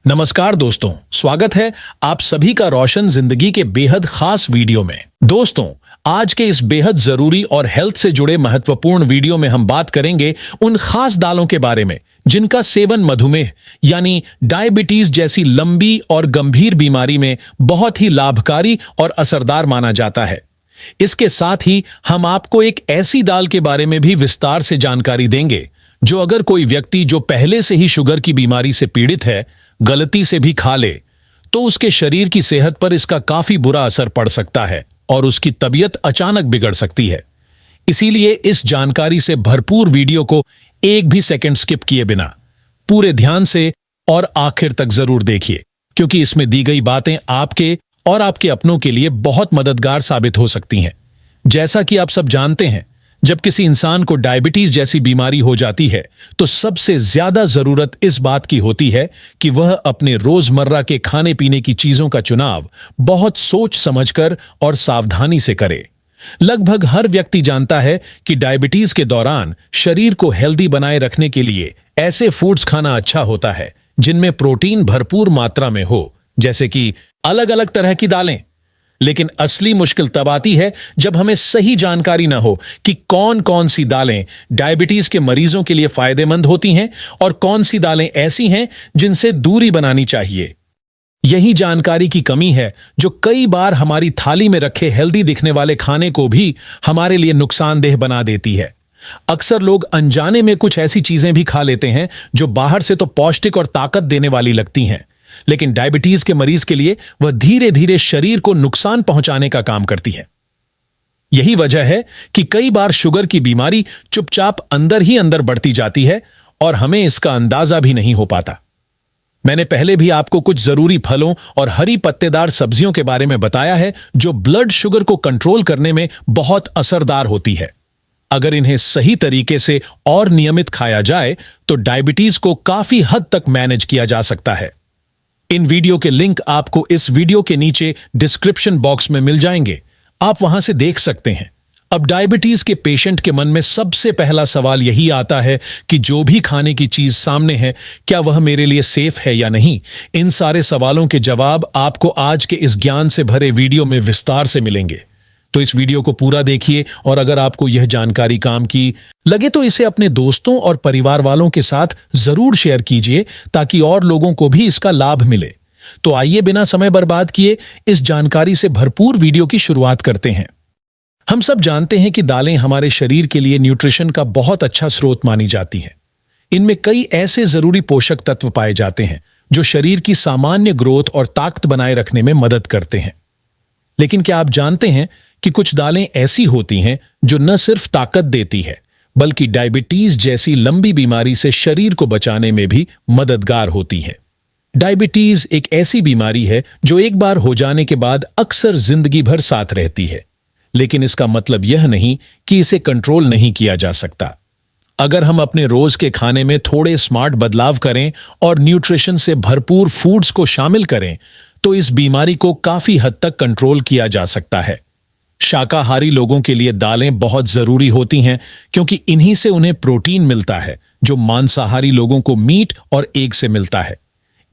नमस्कार दोस्तों, स्वागत है आप सभी का रोशन जिंदगी के बेहद खास वीडियो में। दोस्तों, आज के इस बेहद जरूरी और हेल्थ से जुड़े महत्वपूर्ण वीडियो में हम बात करेंगे उन खास दालों के बारे में जिनका सेवन मधुमेह यानी डायबिटीज जैसी लंबी और गंभीर बीमारी में बहुत ही लाभकारी और असरदार माना जाता है। इसके साथ ही हम आपको एक ऐसी दाल के बारे में भी विस्तार से जानकारी देंगे जो अगर कोई व्यक्ति जो पहले से ही शुगर की बीमारी से पीड़ित है गलती से भी खा ले तो उसके शरीर की सेहत पर इसका काफी बुरा असर पड़ सकता है और उसकी तबीयत अचानक बिगड़ सकती है। इसीलिए इस जानकारी से भरपूर वीडियो को एक भी सेकंड स्किप किए बिना पूरे ध्यान से और आखिर तक जरूर देखिए, क्योंकि इसमें दी गई बातें आपके और आपके अपनों के लिए बहुत मददगार साबित हो सकती हैं। जैसा कि आप सब जानते हैं, जब किसी इंसान को डायबिटीज जैसी बीमारी हो जाती है तो सबसे ज्यादा जरूरत इस बात की होती है कि वह अपने रोजमर्रा के खाने पीने की चीजों का चुनाव बहुत सोच समझकर और सावधानी से करे। लगभग हर व्यक्ति जानता है कि डायबिटीज के दौरान शरीर को हेल्दी बनाए रखने के लिए ऐसे फूड्स खाना अच्छा होता है जिनमें प्रोटीन भरपूर मात्रा में हो, जैसे कि अलग अलग तरह की दालें। लेकिन असली मुश्किल तब आती है जब हमें सही जानकारी न हो कि कौन कौन सी दालें डायबिटीज के मरीजों के लिए फायदेमंद होती हैं और कौन सी दालें ऐसी हैं जिनसे दूरी बनानी चाहिए। यही जानकारी की कमी है जो कई बार हमारी थाली में रखे हेल्दी दिखने वाले खाने को भी हमारे लिए नुकसानदेह बना देती है। अक्सर लोग अनजाने में कुछ ऐसी चीजें भी खा लेते हैं जो बाहर से तो पौष्टिक और ताकत देने वाली लगती हैं, लेकिन डायबिटीज के मरीज के लिए वह धीरे धीरे शरीर को नुकसान पहुंचाने का काम करती है। यही वजह है कि कई बार शुगर की बीमारी चुपचाप अंदर ही अंदर बढ़ती जाती है और हमें इसका अंदाजा भी नहीं हो पाता। मैंने पहले भी आपको कुछ जरूरी फलों और हरी पत्तेदार सब्जियों के बारे में बताया है जो ब्लड शुगर को कंट्रोल करने में बहुत असरदार होती है। अगर इन्हें सही तरीके से और नियमित खाया जाए तो डायबिटीज को काफी हद तक मैनेज किया जा सकता है। इन वीडियो के लिंक आपको इस वीडियो के नीचे डिस्क्रिप्शन बॉक्स में मिल जाएंगे, आप वहां से देख सकते हैं। अब डायबिटीज के पेशेंट के मन में सबसे पहला सवाल यही आता है कि जो भी खाने की चीज सामने है क्या वह मेरे लिए सेफ है या नहीं। इन सारे सवालों के जवाब आपको आज के इस ज्ञान से भरे वीडियो में विस्तार से मिलेंगे, तो इस वीडियो को पूरा देखिए और अगर आपको यह जानकारी काम की लगे तो इसे अपने दोस्तों और परिवार वालों के साथ जरूर शेयर कीजिए ताकि और लोगों को भी इसका लाभ मिले। तो आइए बिना समय बर्बाद किए इस जानकारी से भरपूर वीडियो की शुरुआत करते हैं। हम सब जानते हैं कि दालें हमारे शरीर के लिए न्यूट्रिशन का बहुत अच्छा स्रोत मानी जाती हैं। इनमें कई ऐसे जरूरी पोषक तत्व पाए जाते हैं जो शरीर की सामान्य ग्रोथ और ताकत बनाए रखने में मदद करते हैं। लेकिन क्या आप जानते हैं कि कुछ दालें ऐसी होती हैं जो न सिर्फ ताकत देती है बल्कि डायबिटीज जैसी लंबी बीमारी से शरीर को बचाने में भी मददगार होती है। डायबिटीज एक ऐसी बीमारी है जो एक बार हो जाने के बाद अक्सर जिंदगी भर साथ रहती है, लेकिन इसका मतलब यह नहीं कि इसे कंट्रोल नहीं किया जा सकता। अगर हम अपने रोज के खाने में थोड़े स्मार्ट बदलाव करें और न्यूट्रिशन से भरपूर फूड्स को शामिल करें तो इस बीमारी को काफी हद तक कंट्रोल किया जा सकता है। शाकाहारी लोगों के लिए दालें बहुत जरूरी होती हैं क्योंकि इन्हीं से उन्हें प्रोटीन मिलता है जो मांसाहारी लोगों को मीट और एग से मिलता है।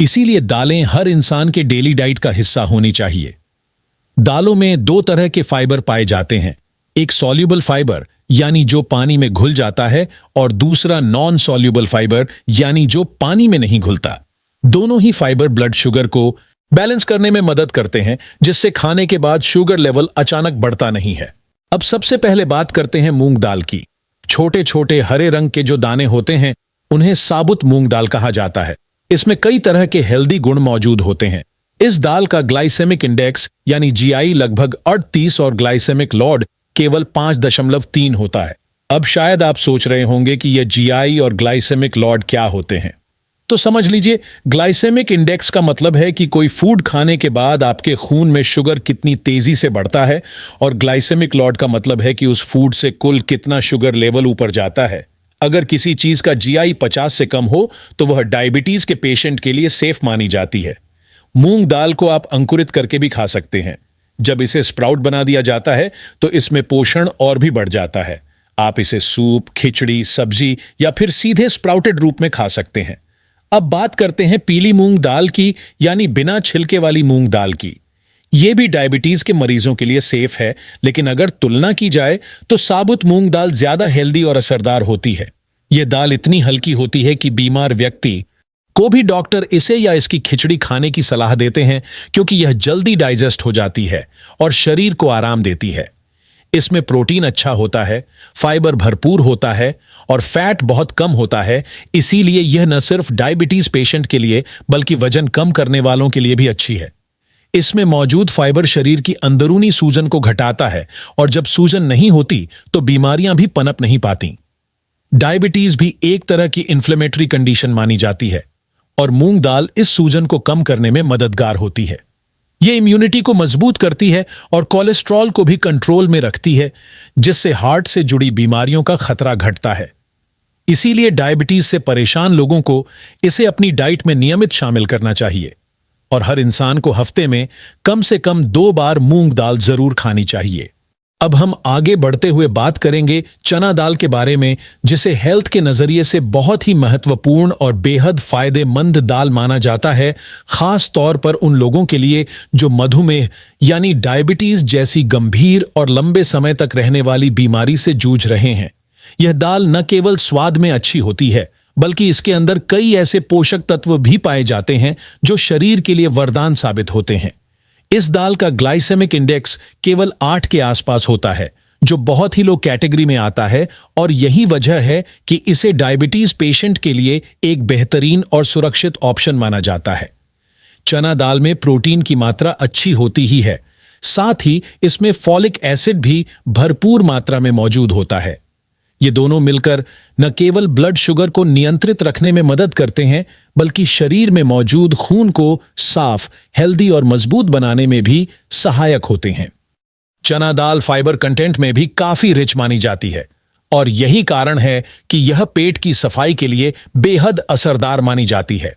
इसीलिए दालें हर इंसान के डेली डाइट का हिस्सा होनी चाहिए। दालों में दो तरह के फाइबर पाए जाते हैं, एक सॉल्युबल फाइबर यानी जो पानी में घुल जाता है और दूसरा नॉन सॉल्युबल फाइबर यानी जो पानी में नहीं घुलता। दोनों ही फाइबर ब्लड शुगर को बैलेंस करने में मदद करते हैं, जिससे खाने के बाद शुगर लेवल अचानक बढ़ता नहीं है। अब सबसे पहले बात करते हैं मूंग दाल की। छोटे छोटे हरे रंग के जो दाने होते हैं उन्हें साबुत मूंग दाल कहा जाता है। इसमें कई तरह के हेल्दी गुण मौजूद होते हैं। इस दाल का ग्लाइसेमिक इंडेक्स यानी जीआई लगभग 38 और ग्लाइसेमिक लोड केवल 5.3 होता है। अब शायद आप सोच रहे होंगे कि यह जीआई और ग्लाइसेमिक लोड क्या होते हैं, तो समझ लीजिए। ग्लाइसेमिक इंडेक्स का मतलब है कि कोई फूड खाने के बाद आपके खून में शुगर कितनी तेजी से बढ़ता है और ग्लाइसेमिक लोड का मतलब है कि उस फूड से कुल कितना शुगर लेवल ऊपर जाता है। अगर किसी चीज का जीआई 50 से कम हो तो वह डायबिटीज के पेशेंट के लिए सेफ मानी जाती है। मूंग दाल को आप अंकुरित करके भी खा सकते हैं। जब इसे स्प्राउट बना दिया जाता है तो इसमें पोषण और भी बढ़ जाता है। आप इसे सूप, खिचड़ी, सब्जी या फिर सीधे स्प्राउटेड रूप में खा सकते हैं। अब बात करते हैं पीली मूंग दाल की, यानी बिना छिलके वाली मूंग दाल की। ये भी डायबिटीज के मरीजों के लिए सेफ है, लेकिन अगर तुलना की जाए तो साबुत मूंग दाल ज्यादा हेल्दी और असरदार होती है। यह दाल इतनी हल्की होती है कि बीमार व्यक्ति को भी डॉक्टर इसे या इसकी खिचड़ी खाने की सलाह देते हैं, क्योंकि यह जल्दी डाइजेस्ट हो जाती है और शरीर को आराम देती है। इसमें प्रोटीन अच्छा होता है, फाइबर भरपूर होता है और फैट बहुत कम होता है। इसीलिए यह न सिर्फ डायबिटीज पेशेंट के लिए बल्कि वजन कम करने वालों के लिए भी अच्छी है। इसमें मौजूद फाइबर शरीर की अंदरूनी सूजन को घटाता है और जब सूजन नहीं होती तो बीमारियां भी पनप नहीं पाती। डायबिटीज भी एक तरह की इन्फ्लेमेटरी कंडीशन मानी जाती है और मूंग दाल इस सूजन को कम करने में मददगार होती है। यह इम्यूनिटी को मजबूत करती है और कोलेस्ट्रॉल को भी कंट्रोल में रखती है, जिससे हार्ट से जुड़ी बीमारियों का खतरा घटता है। इसीलिए डायबिटीज से परेशान लोगों को इसे अपनी डाइट में नियमित शामिल करना चाहिए और हर इंसान को हफ्ते में कम से कम 2 बार मूंग दाल जरूर खानी चाहिए। अब हम आगे बढ़ते हुए बात करेंगे चना दाल के बारे में, जिसे हेल्थ के नजरिए से बहुत ही महत्वपूर्ण और बेहद फायदेमंद दाल माना जाता है, खास तौर पर उन लोगों के लिए जो मधुमेह यानी डायबिटीज जैसी गंभीर और लंबे समय तक रहने वाली बीमारी से जूझ रहे हैं। यह दाल न केवल स्वाद में अच्छी होती है, बल्कि इसके अंदर कई ऐसे पोषक तत्व भी पाए जाते हैं जो शरीर के लिए वरदान साबित होते हैं। इस दाल का ग्लाइसेमिक इंडेक्स केवल 8 के आसपास होता है, जो बहुत ही लो कैटेगरी में आता है और यही वजह है कि इसे डायबिटीज पेशेंट के लिए एक बेहतरीन और सुरक्षित ऑप्शन माना जाता है। चना दाल में प्रोटीन की मात्रा अच्छी होती ही है, साथ ही इसमें फॉलिक एसिड भी भरपूर मात्रा में मौजूद होता है। ये दोनों मिलकर न केवल ब्लड शुगर को नियंत्रित रखने में मदद करते हैं, बल्कि शरीर में मौजूद खून को साफ, हेल्दी और मजबूत बनाने में भी सहायक होते हैं। चना दाल फाइबर कंटेंट में भी काफी रिच मानी जाती है और यही कारण है कि यह पेट की सफाई के लिए बेहद असरदार मानी जाती है।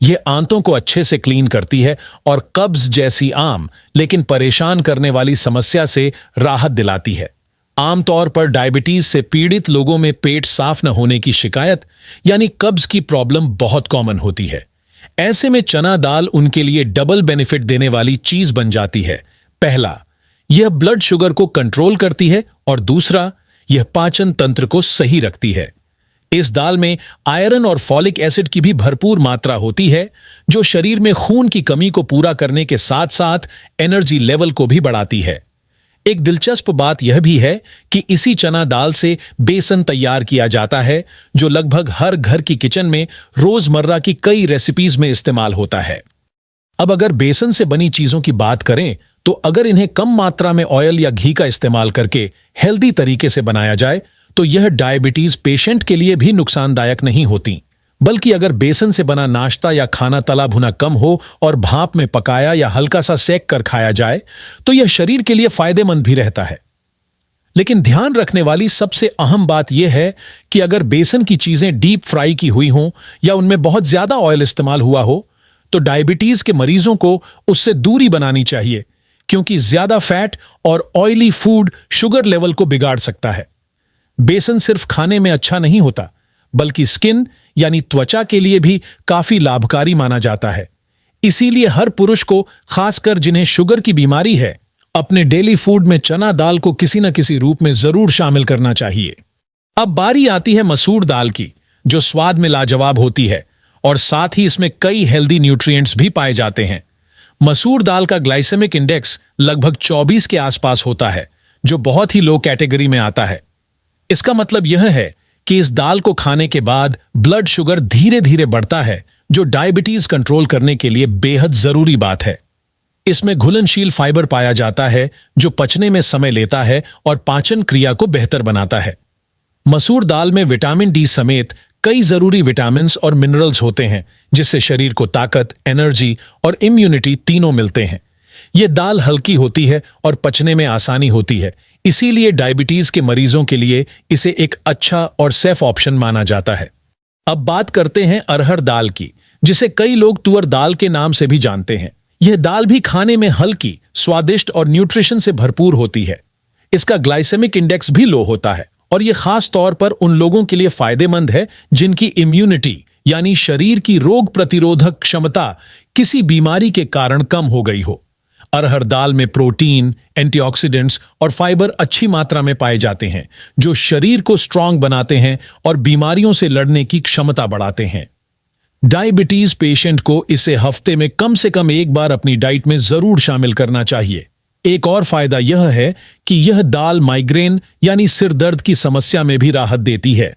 यह आंतों को अच्छे से क्लीन करती है और कब्ज जैसी आम लेकिन परेशान करने वाली समस्या से राहत दिलाती है। आमतौर पर डायबिटीज से पीड़ित लोगों में पेट साफ न होने की शिकायत यानी कब्ज की प्रॉब्लम बहुत कॉमन होती है। ऐसे में चना दाल उनके लिए डबल बेनिफिट देने वाली चीज बन जाती है। पहला, यह ब्लड शुगर को कंट्रोल करती है और दूसरा, यह पाचन तंत्र को सही रखती है। इस दाल में आयरन और फॉलिक एसिड की भी भरपूर मात्रा होती है, जो शरीर में खून की कमी को पूरा करने के साथ साथ एनर्जी लेवल को भी बढ़ाती है। एक दिलचस्प बात यह भी है कि इसी चना दाल से बेसन तैयार किया जाता है, जो लगभग हर घर की किचन में रोजमर्रा की कई रेसिपीज में इस्तेमाल होता है। अब अगर बेसन से बनी चीजों की बात करें तो अगर इन्हें कम मात्रा में ऑयल या घी का इस्तेमाल करके हेल्दी तरीके से बनाया जाए तो यह डायबिटीज पेशेंट के लिए भी नुकसानदायक नहीं होती, बल्कि अगर बेसन से बना नाश्ता या खाना तला भुना कम हो और भाप में पकाया या हल्का सा सेक कर खाया जाए तो यह शरीर के लिए फायदेमंद भी रहता है। लेकिन ध्यान रखने वाली सबसे अहम बात यह है कि अगर बेसन की चीजें डीप फ्राई की हुई हों या उनमें बहुत ज्यादा ऑयल इस्तेमाल हुआ हो तो डायबिटीज के मरीजों को उससे दूरी बनानी चाहिए, क्योंकि ज्यादा फैट और ऑयली फूड शुगर लेवल को बिगाड़ सकता है। बेसन सिर्फ खाने में अच्छा नहीं होता, बल्कि स्किन यानी त्वचा के लिए भी काफी लाभकारी माना जाता है। इसीलिए हर पुरुष को, खासकर जिन्हें शुगर की बीमारी है, अपने डेली फूड में चना दाल को किसी न किसी रूप में जरूर शामिल करना चाहिए। अब बारी आती है मसूर दाल की, जो स्वाद में लाजवाब होती है और साथ ही इसमें कई हेल्दी न्यूट्रिएंट्स भी पाए जाते हैं। मसूर दाल का ग्लाइसेमिक इंडेक्स लगभग 24 के आसपास होता है, जो बहुत ही लो कैटेगरी में आता है। इसका मतलब यह है कि इस दाल को खाने के बाद ब्लड शुगर धीरे धीरे बढ़ता है, जो डायबिटीज कंट्रोल करने के लिए बेहद जरूरी बात है। इसमें घुलनशील फाइबर पाया जाता है, जो पचने में समय लेता है और पाचन क्रिया को बेहतर बनाता है। मसूर दाल में विटामिन डी समेत कई जरूरी विटामिन्स और मिनरल्स होते हैं, जिससे शरीर को ताकत, एनर्जी और इम्यूनिटी तीनों मिलते हैं। यह दाल हल्की होती है और पचने में आसानी होती है, इसीलिए डायबिटीज के मरीजों के लिए इसे एक अच्छा और सेफ ऑप्शन माना जाता है। अब बात करते हैं अरहर दाल की, जिसे कई लोग तुअर दाल के नाम से भी जानते हैं। यह दाल भी खाने में हल्की, स्वादिष्ट और न्यूट्रिशन से भरपूर होती है। इसका ग्लाइसेमिक इंडेक्स भी लो होता है और यह खास तौर पर उन लोगों के लिए फायदेमंद है जिनकी इम्यूनिटी यानी शरीर की रोग प्रतिरोधक क्षमता किसी बीमारी के कारण कम हो गई हो। अरहर दाल में प्रोटीन, एंटीऑक्सीडेंट्स और फाइबर अच्छी मात्रा में पाए जाते हैं, जो शरीर को स्ट्रांग बनाते हैं और बीमारियों से लड़ने की क्षमता बढ़ाते हैं। डायबिटीज पेशेंट को इसे हफ्ते में कम से कम एक बार अपनी डाइट में जरूर शामिल करना चाहिए। एक और फायदा यह है कि यह दाल माइग्रेन यानी सिर दर्द की समस्या में भी राहत देती है।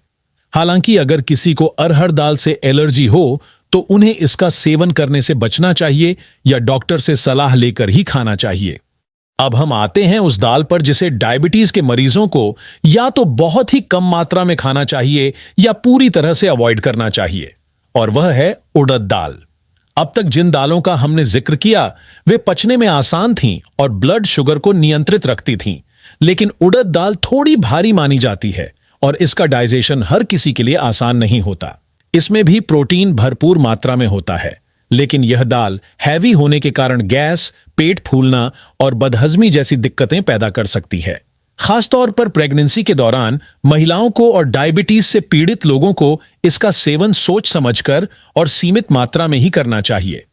हालांकि अगर किसी को अरहर दाल से एलर्जी हो तो उन्हें इसका सेवन करने से बचना चाहिए या डॉक्टर से सलाह लेकर ही खाना चाहिए। अब हम आते हैं उस दाल पर जिसे डायबिटीज के मरीजों को या तो बहुत ही कम मात्रा में खाना चाहिए या पूरी तरह से अवॉइड करना चाहिए, और वह है उड़द दाल। अब तक जिन दालों का हमने जिक्र किया वे पचने में आसान थीं और ब्लड शुगर को नियंत्रित रखती थीं, लेकिन उड़द दाल थोड़ी भारी मानी जाती है और इसका डाइजेशन हर किसी के लिए आसान नहीं होता। इसमें भी प्रोटीन भरपूर मात्रा में होता है, लेकिन यह दाल हैवी होने के कारण गैस, पेट फूलना और बदहजमी जैसी दिक्कतें पैदा कर सकती है। खासतौर पर प्रेगनेंसी के दौरान महिलाओं को और डायबिटीज से पीड़ित लोगों को इसका सेवन सोच समझकर और सीमित मात्रा में ही करना चाहिए।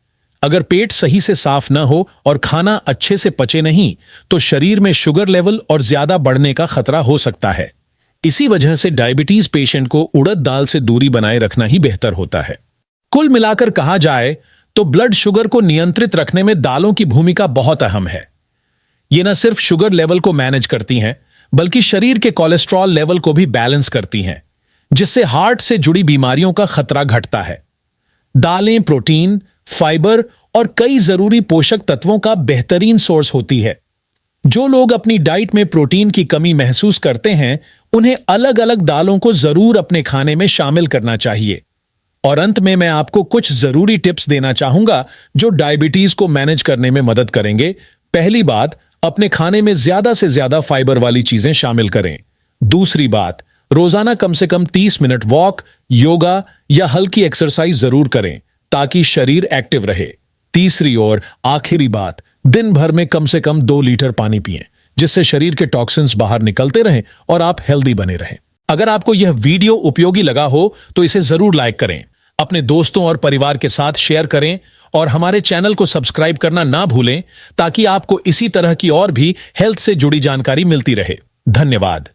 अगर पेट सही से साफ न हो और खाना अच्छे से पचे नहीं तो शरीर में शुगर लेवल और ज्यादा बढ़ने का खतरा हो सकता है। इसी वजह से डायबिटीज पेशेंट को उड़द दाल से दूरी बनाए रखना ही बेहतर होता है। कुल मिलाकर कहा जाए तो ब्लड शुगर को नियंत्रित रखने में दालों की भूमिका बहुत अहम है। ये न सिर्फ शुगर लेवल को मैनेज करती हैं, बल्कि शरीर के कोलेस्ट्रॉल लेवल को भी बैलेंस करती हैं, जिससे हार्ट से जुड़ी बीमारियों का खतरा घटता है। दालें प्रोटीन, फाइबर और कई जरूरी पोषक तत्वों का बेहतरीन सोर्स होती है। जो लोग अपनी डाइट में प्रोटीन की कमी महसूस करते हैं, उन्हें अलग अलग दालों को जरूर अपने खाने में शामिल करना चाहिए। और अंत में मैं आपको कुछ जरूरी टिप्स देना चाहूंगा जो डायबिटीज को मैनेज करने में मदद करेंगे। पहली बात, अपने खाने में ज्यादा से ज्यादा फाइबर वाली चीजें शामिल करें। दूसरी बात, रोजाना कम से कम 30 मिनट वॉक, योगा या हल्की एक्सरसाइज जरूर करें ताकि शरीर एक्टिव रहे। तीसरी और आखिरी बात, दिन भर में कम से कम 2 लीटर पानी पिएं, जिससे शरीर के टॉक्सिन्स बाहर निकलते रहें और आप हेल्दी बने रहें। अगर आपको यह वीडियो उपयोगी लगा हो तो इसे जरूर लाइक करें, अपने दोस्तों और परिवार के साथ शेयर करें और हमारे चैनल को सब्सक्राइब करना ना भूलें ताकि आपको इसी तरह की और भी हेल्थ से जुड़ी जानकारी मिलती रहे। धन्यवाद।